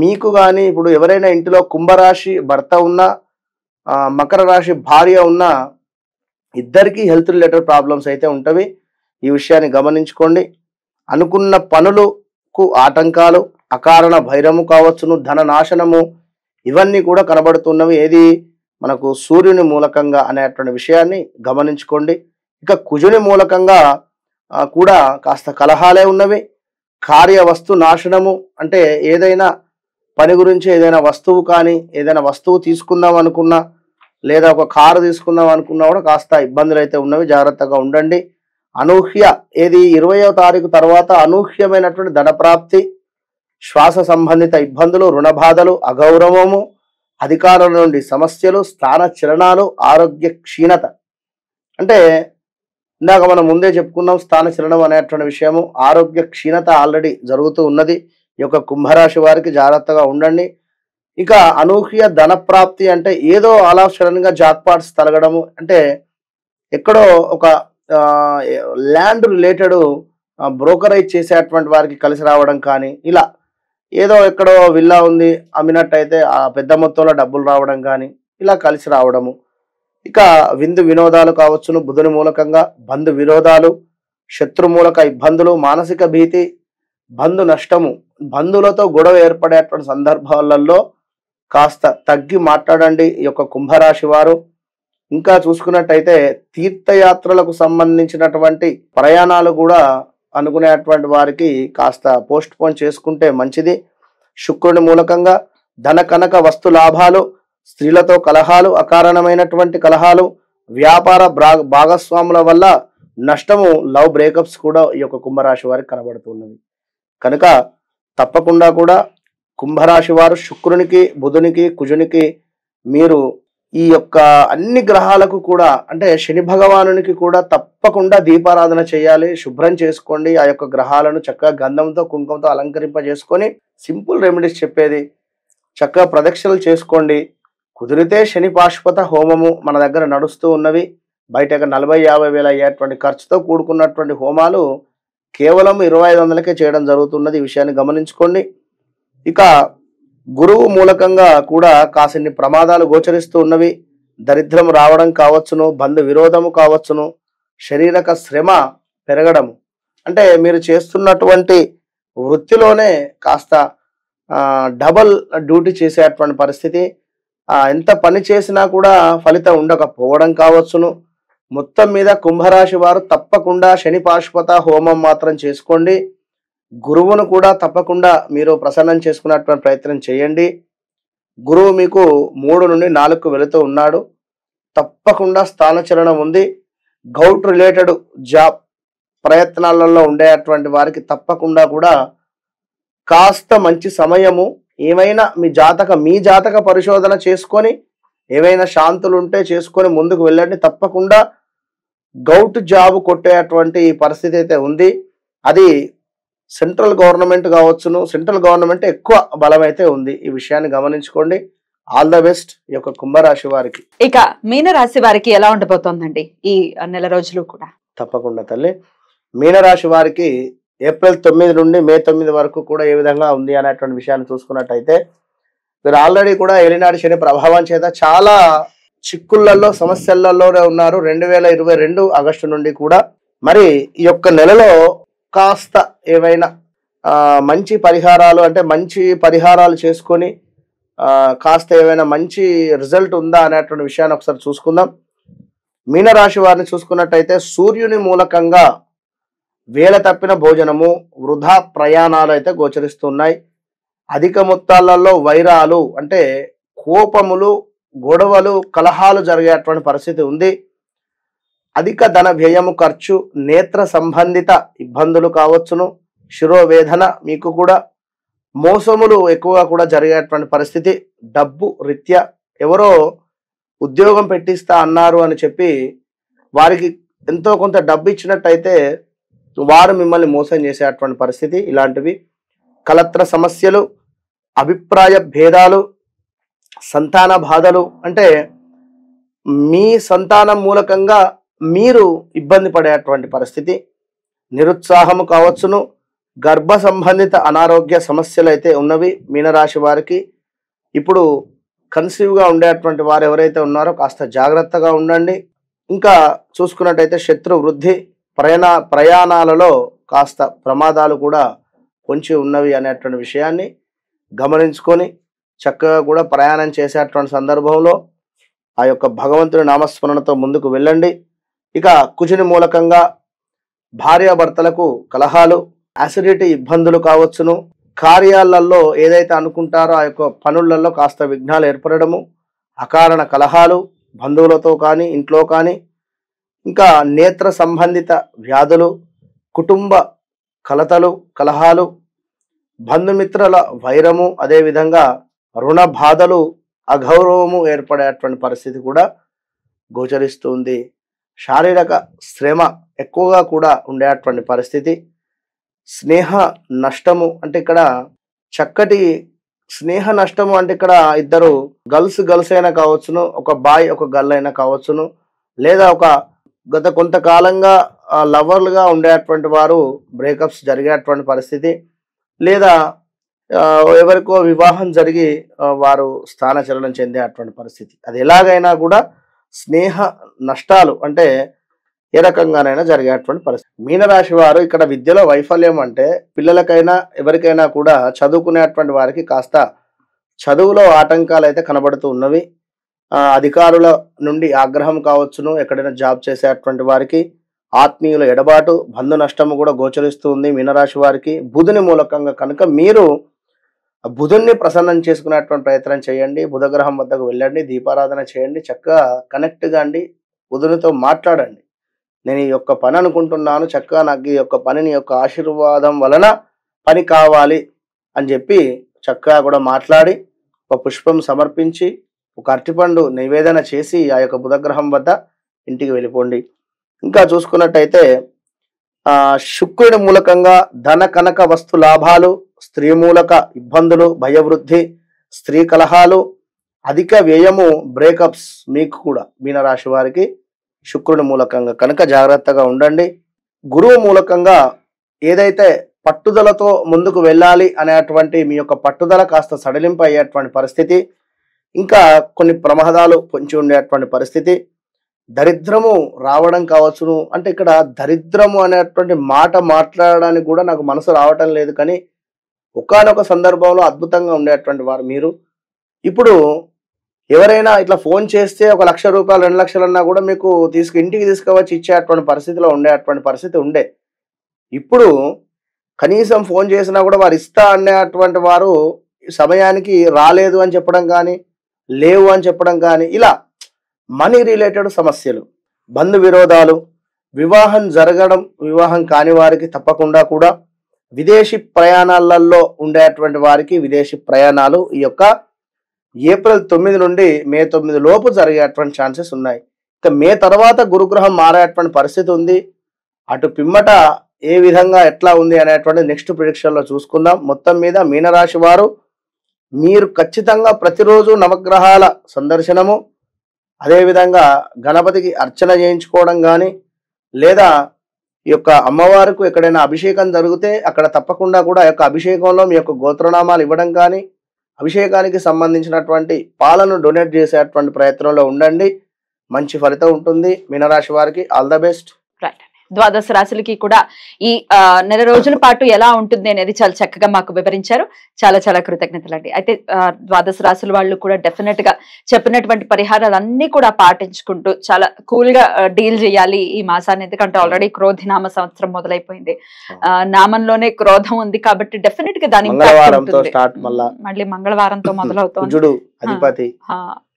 S2: మీకు కానీ ఇప్పుడు ఎవరైనా ఇంటిలో కుంభరాశి భర్త ఉన్నా, మకర రాశి భార్య ఉన్నా, ఇద్దరికీ హెల్త్ రిలేటెడ్ ప్రాబ్లమ్స్ అయితే ఉంటవి. ఈ విషయాన్ని గమనించుకోండి. అనుకున్న పనులకు ఆటంకాలు, అకారణ భైరము కావచ్చును, ధన నాశనము, ఇవన్నీ కూడా కనబడుతున్నవి. ఏది మనకు సూర్యుని మూలకంగా అనేటువంటి విషయాన్ని గమనించుకోండి. ఇక కుజుని మూలకంగా కూడా కాస్త కలహాలే ఉన్నవి. కార్య వస్తు నాశనము అంటే ఏదైనా పని గురించి ఏదైనా వస్తువు కానీ, ఏదైనా వస్తువు తీసుకుందాం అనుకున్నా, లేదా ఒక కారు తీసుకుందాం అనుకున్నా కూడా కాస్త ఇబ్బందులు అయితే ఉన్నవి. జాగ్రత్తగా ఉండండి. అనూహ్య ఏది 20వ తారీఖు తర్వాత అనూహ్యమైనటువంటి ధనప్రాప్తి, శ్వాస సంబంధిత ఇబ్బందులు, రుణ బాధలు, అగౌరవము, అధికారుల నుండి సమస్యలు, స్థాన చలనాలు, ఆరోగ్య క్షీణత. అంటే ఇందాక మనం ముందే చెప్పుకున్నాం స్థాన చలనం అనేటువంటి విషయము. ఆరోగ్య క్షీణత ఆల్రెడీ జరుగుతూ ఉన్నది. ఈ యొక్క కుంభరాశి వారికి జాగ్రత్తగా ఉండండి. ఇక అనూహ్య ధనప్రాప్తి అంటే ఏదో అలా సడన్గా జాక్పాట్స్ తలగడము, అంటే ఎక్కడో ఒక ల్యాండ్ రిలేటెడ్ బ్రోకరేజ్ చేసేటువంటి వారికి కలిసి రావడం కానీ, ఇలా ఏదో ఎక్కడో విల్లా ఉంది అమ్మినట్టయితే ఆ పెద్ద మొత్తంలో డబ్బులు రావడం కానీ, ఇలా కలిసి రావడము. ఇక విందు వినోదాలు కావచ్చును, బుధుని మూలకంగా బంధు విరోధాలు, శత్రు మూలక ఇబ్బందులు, మానసిక భీతి, బంధు నష్టము, బంధువులతో గొడవ ఏర్పడేటువంటి సందర్భాలలో కాస్త తగ్గి మాట్లాడండి ఈ యొక్క కుంభరాశి వారు. ఇంకా చూసుకున్నట్టయితే తీర్థయాత్రలకు సంబంధించినటువంటి ప్రయాణాలు కూడా అనుకునేటువంటి వారికి కాస్త పోస్ట్ పోన్ చేసుకుంటే మంచిది. శుక్రుని మూలకంగా ధన కనక వస్తు లాభాలు, స్త్రీలతో కలహాలు, అకారణమైనటువంటి కలహాలు, వ్యాపార భాగస్వాముల వల్ల నష్టము, లవ్ బ్రేకప్స్ కూడా ఈ యొక్క కుంభరాశి వారికి కనబడుతున్నది. కనుక తప్పకుండా కూడా కుంభరాశి వారు శుక్రునికి, బుధునికి, కుజునికి మీరు ఈ యొక్క అన్ని గ్రహాలకు కూడా అంటే శని భగవానునికి కూడా తప్పకుండా దీపారాధన చేయాలి. శుభ్రం చేసుకోండి. ఆ యొక్క గ్రహాలను చక్కగా గంధంతో కుంకుమతో అలంకరింపజేసుకొని సింపుల్ రెమెడీస్ చెప్పేది చక్కగా ప్రదక్షిణలు చేసుకోండి. కుదిరితే శని పాశుపత హోమము మన దగ్గర నడుస్తూ ఉన్నవి. బయట 40-50 వేల అయ్యేటువంటి ఖర్చుతో కూడుకున్నటువంటి హోమాలు కేవలం 2500కే చేయడం జరుగుతున్నది. ఈ విషయాన్ని గమనించుకోండి. ఇక గురువు మూలకంగా కూడా కాసిన్ని ప్రమాదాలు గోచరిస్తూ ఉన్నవి. దరిద్రం రావడం కావచ్చును, బంధు విరోధము కావచ్చును, శారీరక శ్రమ పెరగడము, అంటే మీరు చేస్తున్నటువంటి వృత్తిలోనే కాస్త డబల్ డ్యూటీ చేసేటువంటి పరిస్థితి, ఎంత పని చేసినా కూడా ఫలితం ఉండకపోవడం కావచ్చును. మొత్తం మీద కుంభరాశి వారు తప్పకుండా శని పాశుపత హోమం మాత్రం చేసుకోండి. గురువును కూడా తప్పకుండా మీరు ప్రసన్నం చేసుకున్నటువంటి ప్రయత్నం చేయండి. గురువు మీకు 3 నుండి 4కు వెళుతూ ఉన్నాడు. తప్పకుండా స్థానచలనం ఉంది. గౌట్ రిలేటెడ్ జాబ్ ప్రయత్నాలలో ఉండేటువంటి వారికి తప్పకుండా కూడా కాస్త మంచి సమయము. ఏమైనా మీ జాతక పరిశోధన చేసుకొని ఏవైనా శాంతులు ఉంటే చేసుకొని ముందుకు వెళ్ళండి. తప్పకుండా గౌట్ జాబ్ కొట్టేటువంటి పరిస్థితి అయితే ఉంది. అది సెంట్రల్ గవర్నమెంట్ కావచ్చును. సెంట్రల్ గవర్నమెంట్ ఎక్కువ బలం అయితే ఉంది. ఈ విషయాన్ని గమనించుకోండి. ఆల్ ద బెస్ట్ ఈ యొక్క కుంభరాశి వారికి.
S1: ఇక మీనరాశి వారికి ఎలా ఉండబోతోందండి ఈ నెల రోజులు కూడా?
S2: తప్పకుండా తల్లి, మీనరాశి వారికి ఏప్రిల్ 9 నుండి మే 9 వరకు కూడా ఏ విధంగా ఉంది అనేటువంటి విషయాన్ని చూసుకున్నట్టయితే మీరు ఆల్రెడీ కూడా ఏలినాటి శని ప్రభావం చేత చాలా చిక్కులలో సమస్యలలోనే ఉన్నారు. 2022 ఆగస్టు నుండి కూడా మరి ఈ యొక్క నెలలో కాస్త ఏవైనా మంచి పరిహారాలు అంటే మంచి పరిహారాలు చేసుకొని కాస్త ఏవైనా మంచి రిజల్ట్ ఉందా అనేటువంటి విషయాన్ని ఒకసారి చూసుకుందాం. మీనరాశి వారిని చూసుకున్నట్టయితే సూర్యుని మూలకంగా వేల తప్పిన భోజనము, వృధా ప్రయాణాలు అయితే గోచరిస్తున్నాయి. అధిక మొత్తాలలో వైరాలు అంటే కోపములు, గొడవలు, కలహాలు జరిగేటువంటి పరిస్థితి ఉంది. అధిక ధన వ్యయము, ఖర్చు, నేత్ర సంబంధిత ఇబ్బందులు కావచ్చును, శిరోవేదన, మీకు కూడా మోసములు ఎక్కువగా కూడా జరిగేటువంటి పరిస్థితి. డబ్బు రీత్యా ఎవరో ఉద్యోగం పెట్టిస్తా అన్నారు అని చెప్పి వారికి ఎంతో కొంత డబ్బు ఇచ్చినట్టయితే వారు మిమ్మల్ని మోసం చేసేటువంటి పరిస్థితి. ఇలాంటివి కలత్ర సమస్యలు, అభిప్రాయ భేదాలు, సంతాన బాధలు, అంటే మీ సంతానం మూలకంగా మీరు ఇబ్బంది పడేటువంటి పరిస్థితి, నిరుత్సాహము కావచ్చును, గర్భ సంబంధిత అనారోగ్య సమస్యలు అయితే ఉన్నవి మీనరాశి వారికి. ఇప్పుడు కన్సీవ్గా ఉండేటువంటి వారు ఎవరైతే ఉన్నారో కాస్త జాగ్రత్తగా ఉండండి. ఇంకా చూసుకున్నట్టయితే శత్రు వృద్ధి, ప్రయాణాలలో కాస్త ప్రమాదాలు కూడా పొంచి ఉన్నవి అనేటువంటి విషయాన్ని గమనించుకొని చక్కగా కూడా ప్రయాణం చేసేటువంటి సందర్భంలో ఆ యొక్క భగవంతుని నామస్మరణతో ముందుకు వెళ్ళండి. ఇక కుజుని మూలకంగా భార్యాభర్తలకు కలహాలు, అసిడిటీ ఇబ్బందులు కావచ్చును, కార్యాలలో ఏదైతే అనుకుంటారో ఆ యొక్క పనులలో కాస్త విఘ్నాలు ఏర్పడము, అకారణ కలహాలు బంధువులతో కానీ ఇంట్లో కానీ, ఇంకా నేత్ర సంబంధిత వ్యాధులు, కుటుంబ కలతలు కలహాలు, బంధుమిత్రుల వైరము, అదేవిధంగా రుణ బాధలు, అగౌరవము ఏర్పడేటువంటి పరిస్థితి కూడా గోచరిస్తుంది. శారీరక శ్రమ ఎక్కువగా కూడా ఉండేటువంటి పరిస్థితి. స్నేహ నష్టము అంటే ఇక్కడ చక్కటి స్నేహ నష్టము అంటే ఇక్కడ ఇద్దరు గర్ల్స్ అయినా కావచ్చును, ఒక బాయ్ ఒక గర్ల్ అయినా కావచ్చును, లేదా ఒక గత కొంతకాలంగా లవర్లుగా ఉండేటువంటి వారు బ్రేకప్స్ జరిగేటువంటి పరిస్థితి, లేదా ఎవరికో వివాహం జరిగి వారు స్థానచలనం చెందేటువంటి పరిస్థితి. అది ఎలాగైనా కూడా స్నేహ నష్టాలు అంటే ఏ రకంగానైనా జరిగేటువంటి పరిస్థితి. మీనరాశి వారు ఇక్కడ విద్యలో వైఫల్యం అంటే పిల్లలకైనా ఎవరికైనా కూడా చదువుకునేటువంటి వారికి కాస్త చదువులో ఆటంకాలు అయితే కనబడుతూ ఉన్నవి. అధికారుల నుండి ఆగ్రహం కావచ్చును, ఎక్కడైనా జాబ్ చేసేటువంటి వారికి ఆత్మీయుల ఎడబాటు, బంధు నష్టము కూడా గోచరిస్తుంది మీనరాశి వారికి. బుధుని మూలకంగా కనుక మీరు బుధుణ్ణి ప్రసన్నం చేసుకునేటువంటి ప్రయత్నం చేయండి. బుధగ్రహం వద్దకు వెళ్ళండి, దీపారాధన చేయండి, చక్కగా కనెక్ట్ కాండి, బుధునితో మాట్లాడండి. నేను ఈ యొక్క పని అనుకుంటున్నాను, చక్కగా నాకు ఈ యొక్క పనిని యొక్క ఆశీర్వాదం వలన పని కావాలి అని చెప్పి చక్కగా కూడా మాట్లాడి ఒక పుష్పం సమర్పించి ఒక అరటిపండు నివేదన చేసి ఆ యొక్క బుధగ్రహం వద్ద ఇంటికి వెళ్ళిపోండి. ఇంకా చూసుకున్నట్టయితే శుక్రుడి మూలకంగా ధన కనక వస్తు లాభాలు, స్త్రీ మూలక ఇబ్బందులు, భయవృద్ధి, స్త్రీ కలహాలు, అధిక వ్యయము, బ్రేకప్స్ మీకు కూడా మీనరాశి వారికి శుక్రుడి మూలకంగా కనుక జాగ్రత్తగా ఉండండి. గురువు మూలకంగా ఏదైతే పట్టుదలతో ముందుకు వెళ్ళాలి అనేటువంటి మీ యొక్క పట్టుదల కాస్త సడలింపు అయ్యేటువంటి పరిస్థితి, ఇంకా కొన్ని ప్రమాదాలు పొంచి ఉండేటువంటి పరిస్థితి, దరిద్రము రావడం కావచ్చును. అంటే ఇక్కడ దరిద్రము అనేటువంటి మాట మాట్లాడడానికి కూడా నాకు మనసు రావటం లేదు, కానీ ఒకానొక సందర్భంలో అద్భుతంగా ఉండేటువంటి వారు మీరు. ఇప్పుడు ఎవరైనా ఇట్లా ఫోన్ చేస్తే 1 లక్ష రూపాయలు 2 లక్షలన్నా కూడా మీకు ఇంటికి తీసుకువచ్చి ఇచ్చేటువంటి పరిస్థితిలో ఉండేటువంటి పరిస్థితి ఉండే. ఇప్పుడు కనీసం ఫోన్ చేసినా కూడా వారు ఇస్తా అనేటువంటి వారు సమయానికి రాలేదు అని చెప్పడం కానీ, లేవు అని చెప్పడం కానీ, ఇలా మనీ రిలేటెడ్ సమస్యలు, బంధు విరోధాలు, వివాహం జరగడం, వివాహం కాని వారికి తప్పకుండా కూడా విదేశీ ప్రయాణాలలో ఉండేటువంటి వారికి విదేశీ ప్రయాణాలు ఈ యొక్క ఏప్రిల్ 9 నుండి మే 9 లోపు జరిగేటువంటి ఛాన్సెస్ ఉన్నాయి. ఇక మే తర్వాత గురుగ్రహం మారేటువంటి పరిస్థితి ఉంది. అటు పిమ్మట ఏ విధంగా ఎట్లా ఉంది అనేటువంటి నెక్స్ట్ ప్రిడిక్షన్లో చూసుకుందాం. మొత్తం మీద మీనరాశి వారు మీరు ఖచ్చితంగా ప్రతిరోజు నవగ్రహాల సందర్శనము, అదేవిధంగా గణపతికి అర్చన చేయించుకోవడం కానీ, లేదా ఈ యొక్క అమ్మవారికి ఎక్కడైనా అభిషేకం జరిగితే అక్కడ తప్పకుండా కూడా ఆ యొక్క అభిషేకంలో మీ యొక్క గోత్రనామాలు ఇవ్వడం కానీ, అభిషేకానికి సంబంధించినటువంటి పాలను డొనేట్ చేసేటువంటి ప్రయత్నంలో ఉండండి. మంచి ఫలితం ఉంటుంది మీనరాశి వారికి. All the best.
S1: రైట్. ద్వాదశ రాశులకి కూడా ఈ నెల రోజుల పాటు ఎలా ఉంటుంది అనేది చాలా చక్కగా మాకు వివరించారు. చాలా చాలా కృతజ్ఞతలండి. అయితే ద్వాదశ రాశుల వాళ్ళు కూడా డెఫినెట్ గా చెప్పినటువంటి పరిహారాలన్నీ కూడా పాటించుకుంటూ చాలా కూల్ గా డీల్ చేయాలి ఈ మాసాన్ని. ఎందుకంటే ఆల్రెడీ క్రోధినామ సంవత్సరం మొదలైపోయింది. నామంలోనే క్రోధం ఉంది కాబట్టి డెఫినెట్ గా దాని మళ్ళీ మంగళవారంతో మొదలవుతుంది.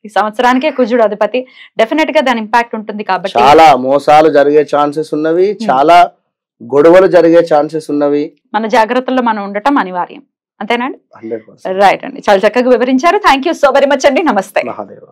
S1: ఈ సంవత్సరానికే కుజుడు అధిపతి. డెఫినెట్ గా దాని ఇంపాక్ట్ ఉంటుంది కాబట్టి
S2: చాలా మోసాలు జరిగే ఛాన్సెస్ ఉన్నవి, చాలా గొడవలు జరిగే ఛాన్సెస్ ఉన్నవి.
S1: మన జాగ్రత్తల్లో మనం ఉండటం అనివార్యం. అంతేనండి? రైట్ అండి. చాలా చక్కగా వివరించారు. Thank you so very much అండి. నమస్తే.
S2: మహాదేవ.